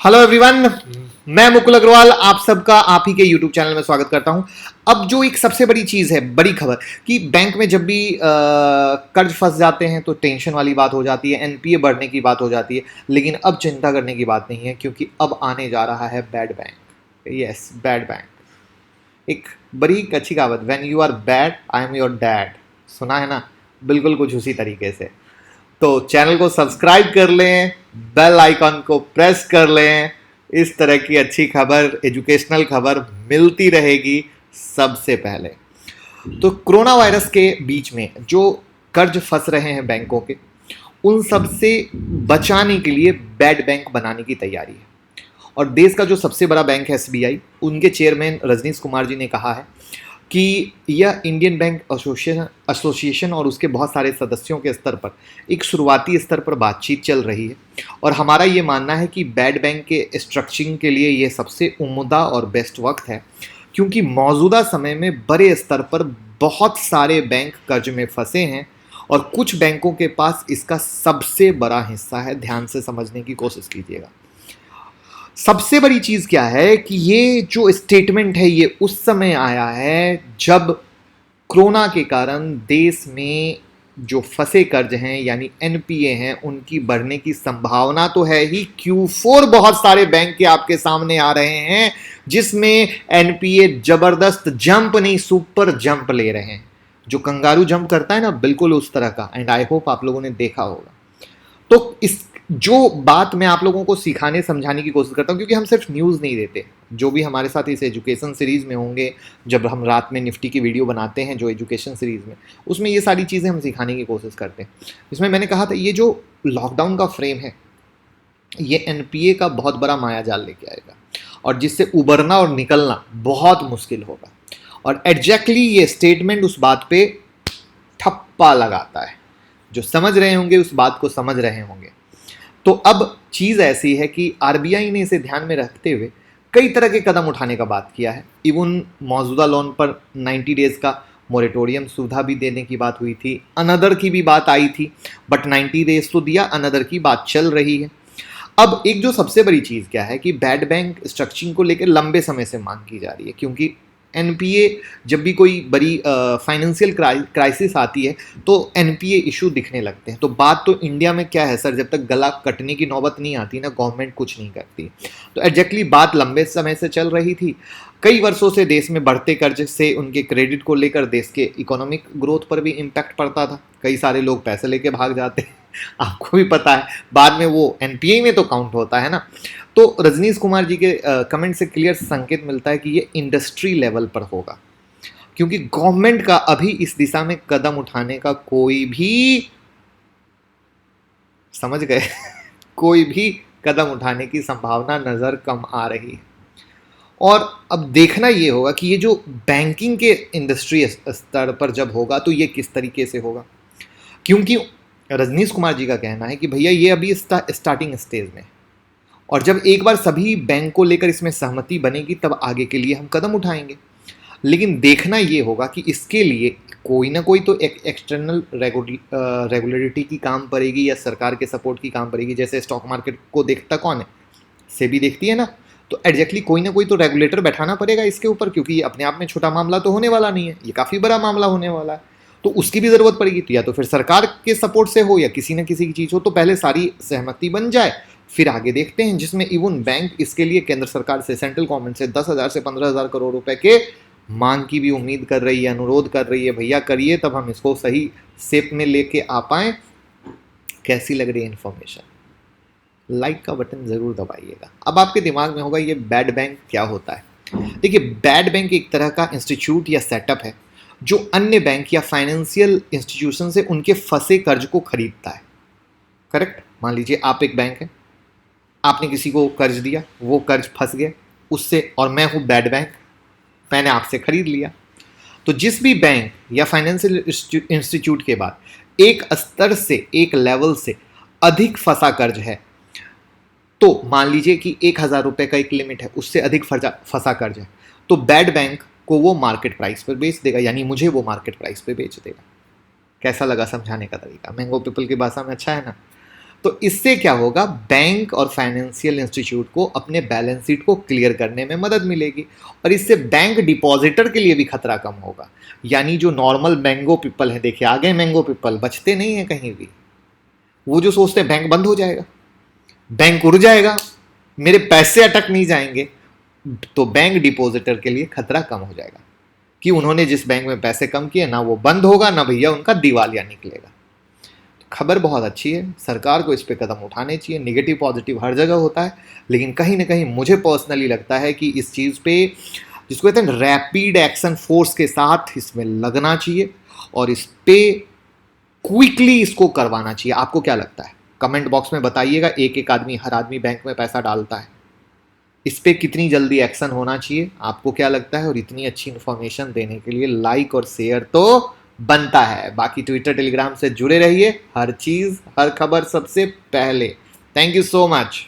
Hello everyone, मैं मुकुल अग्रवाल आप सबका आप ही के यूट्यूब चैनल में स्वागत करता हूं। अब जो एक सबसे बड़ी चीज़ है, बड़ी खबर कि बैंक में जब भी कर्ज फंस जाते हैं तो टेंशन वाली बात हो जाती है, एनपीए बढ़ने की बात हो जाती है। लेकिन अब चिंता करने की बात नहीं है क्योंकि अब आने जा रहा है bad bank. Yes, bad bank. एक बड़ी अच्छी कहावत, when you are bad I am your dad, सुना है ना? बिल्कुल कुछ उसी तरीके से। तो चैनल को सब्सक्राइब कर लें, बेल आइकॉन को प्रेस कर लें। इस तरह की अच्छी खबर, एजुकेशनल खबर मिलती रहेगी सबसे पहले। तो कोरोना वायरस के बीच में जो कर्ज फंस रहे हैं बैंकों के, उन सब से बचाने के लिए बैड बैंक बनाने की तैयारी है। और देश का जो सबसे बड़ा बैंक है एसबीआई, उनके चेयरमैन रजनीश कुमार जी ने कहा है कि यह इंडियन बैंक एसोसिएशन और उसके बहुत सारे सदस्यों के स्तर पर एक शुरुआती स्तर पर बातचीत चल रही है। और हमारा ये मानना है कि बैड बैंक के स्ट्रक्चरिंग के लिए ये सबसे उम्दा और बेस्ट वक्त है, क्योंकि मौजूदा समय में बड़े स्तर पर बहुत सारे बैंक कर्ज में फंसे हैं और कुछ बैंकों के पास इसका सबसे बड़ा हिस्सा है। ध्यान से समझने की कोशिश कीजिएगा। सबसे बड़ी चीज क्या है कि ये जो स्टेटमेंट है ये उस समय आया है जब कोरोना के कारण देश में जो फंसे कर्ज हैं यानी एनपीए हैं, उनकी बढ़ने की संभावना तो है ही। Q4 बहुत सारे बैंक के आपके सामने आ रहे हैं जिसमें एनपीए जबरदस्त जंप नहीं, सुपर जंप ले रहे हैं। जो कंगारू जंप करता है ना, बिल्कुल उस तरह का। एंड आई होप आप लोगों ने देखा होगा। तो इस जो बात मैं आप लोगों को सिखाने समझाने की कोशिश करता हूँ, क्योंकि हम सिर्फ न्यूज़ नहीं देते। जो भी हमारे साथ इस एजुकेशन सीरीज़ में होंगे, जब हम रात में निफ्टी की वीडियो बनाते हैं जो एजुकेशन सीरीज़ में, उसमें ये सारी चीज़ें हम सिखाने की कोशिश करते हैं। इसमें मैंने कहा था ये जो लॉकडाउन का फ्रेम है ये एनपीए का बहुत बड़ा मायाजाल लेके आएगा और जिससे उबरना और निकलना बहुत मुश्किल होगा। और एग्जैक्टली ये स्टेटमेंट उस बात पे ठप्पा लगाता है। जो समझ रहे होंगे उस बात को समझ रहे होंगे। तो अब चीज़ ऐसी है कि आरबीआई ने इसे ध्यान में रखते हुए कई तरह के कदम उठाने का बात किया है। इवन मौजूदा लोन पर 90 डेज का मोरेटोरियम सुविधा भी देने की बात हुई थी। अनदर की भी बात आई थी, बट 90 डेज तो दिया, अनदर की बात चल रही है। अब एक जो सबसे बड़ी चीज़ क्या है कि बैड बैंक स्ट्रक्चरिंग को लेकर लंबे समय से मांग की जा रही है, क्योंकि एनपीए जब भी कोई बड़ी फाइनेंशियल क्राइसिस आती है तो एनपीए इशू दिखने लगते हैं। तो बात तो इंडिया में क्या है सर, जब तक गला कटने की नौबत नहीं आती ना, गवर्नमेंट कुछ नहीं करती। तो एग्जैक्टली बात लंबे समय से चल रही थी। कई वर्षों से देश में बढ़ते कर्ज से उनके क्रेडिट को लेकर देश के इकोनॉमिक ग्रोथ पर भी इम्पैक्ट पड़ता था। कई सारे लोग पैसे लेके भाग जाते हैं आपको भी पता है, बाद में वो एनपीए में तो काउंट होता है ना। तो रजनीश कुमार जी के कमेंट से क्लियर संकेत मिलता है कि ये इंडस्ट्री लेवल पर होगा, क्योंकि गवर्नमेंट का अभी इस दिशा में कदम उठाने का कोई भी, समझ गए कोई भी कदम उठाने की संभावना नजर कम आ रही है। और अब देखना ये होगा कि ये जो बैंकिंग के इंडस्ट्री स्तर पर जब होगा तो ये किस तरीके से होगा, क्योंकि रजनीश कुमार जी का कहना है कि भैया ये अभी स्टार्टिंग स्टेज में, और जब एक बार सभी बैंक को लेकर इसमें सहमति बनेगी तब आगे के लिए हम कदम उठाएंगे। लेकिन देखना ये होगा कि इसके लिए कोई ना कोई तो एक एक्सटर्नल रेगुलेटरी की काम पड़ेगी या सरकार के सपोर्ट की काम पड़ेगी। जैसे स्टॉक मार्केट को देखता कौन है, सेबी देखती है ना। तो एग्जैक्टली कोई ना कोई तो रेगुलेटर बैठाना पड़ेगा इसके ऊपर, क्योंकि ये अपने आप में छोटा मामला तो होने वाला नहीं है, ये काफ़ी बड़ा मामला होने वाला है। तो उसकी भी ज़रूरत पड़ेगी। तो या तो फिर सरकार के सपोर्ट से हो या किसी न किसी की चीज़ हो, तो पहले सारी सहमति बन जाए, फिर आगे देखते हैं। जिसमें इवन बैंक इसके लिए केंद्र सरकार से, सेंट्रल गवर्नमेंट से 10,000 से 15,000 करोड़ रुपए के मांग की भी उम्मीद कर रही है, अनुरोध कर रही है। भैया करिए, तब हम इसको सही शेप में लेके आ पाएँ। कैसी लग रही है इन्फॉर्मेशन? लाइक का बटन जरूर दबाइएगा। अब आपके दिमाग में होगा ये बैड बैंक क्या होता है। देखिए, बैड बैंक एक तरह का इंस्टीट्यूट या सेटअप है जो अन्य बैंक या फाइनेंशियल इंस्टीट्यूशन से उनके फंसे कर्ज को खरीदता है। करेक्ट? मान लीजिए आप एक बैंक है, आपने किसी को कर्ज दिया, वो कर्ज फंस गया उससे, और मैं हूँ बैड बैंक, मैंने आपसे खरीद लिया। तो जिस भी बैंक या फाइनेंशियल इंस्टीट्यूट के बाद एक स्तर से, एक लेवल से अधिक फंसा कर्ज है, तो मान लीजिए कि 1,000 रुपये का एक लिमिट है, उससे अधिक फंसा कर्ज है, तो बैड बैंक को वो मार्केट प्राइस पर बेच देगा, यानी मुझे वो मार्केट प्राइस पे बेच देगा। कैसा लगा समझाने का तरीका? मैंगो पीपल की भाषा में अच्छा है ना? तो इससे क्या होगा, बैंक और फाइनेंशियल इंस्टीट्यूट को अपने बैलेंस शीट को क्लियर करने में मदद मिलेगी, और इससे बैंक डिपॉजिटर के लिए भी खतरा कम होगा। यानी जो नॉर्मल मैंगो पीपल है, देखिए आगे मैंगो पीपल बचते नहीं है कहीं भी, वो जो सोचते हैं बैंक बंद हो जाएगा, बैंक उड़ जाएगा, मेरे पैसे अटक नहीं जाएंगे, तो बैंक डिपॉजिटर के लिए खतरा कम हो जाएगा कि उन्होंने जिस बैंक में पैसे कम किए ना वो बंद होगा, ना भैया उनका दिवालिया निकलेगा। खबर बहुत अच्छी है, सरकार को इस पे कदम उठाने चाहिए। नेगेटिव पॉजिटिव हर जगह होता है, लेकिन कहीं ना कहीं मुझे पर्सनली लगता है कि इस चीज़ पे, जिसको कहते हैं रैपिड एक्शन फोर्स के साथ इसमें लगना चाहिए और इस पे क्विकली इसको करवाना चाहिए। आपको क्या लगता है, कमेंट बॉक्स में बताइएगा। एक एक आदमी, हर आदमी बैंक में पैसा डालता है, इस पे कितनी जल्दी एक्शन होना चाहिए, आपको क्या लगता है? और इतनी अच्छी इन्फॉर्मेशन देने के लिए लाइक और शेयर तो बनता है। बाकी ट्विटर टेलीग्राम से जुड़े रहिए, हर चीज हर खबर सबसे पहले। Thank you so much.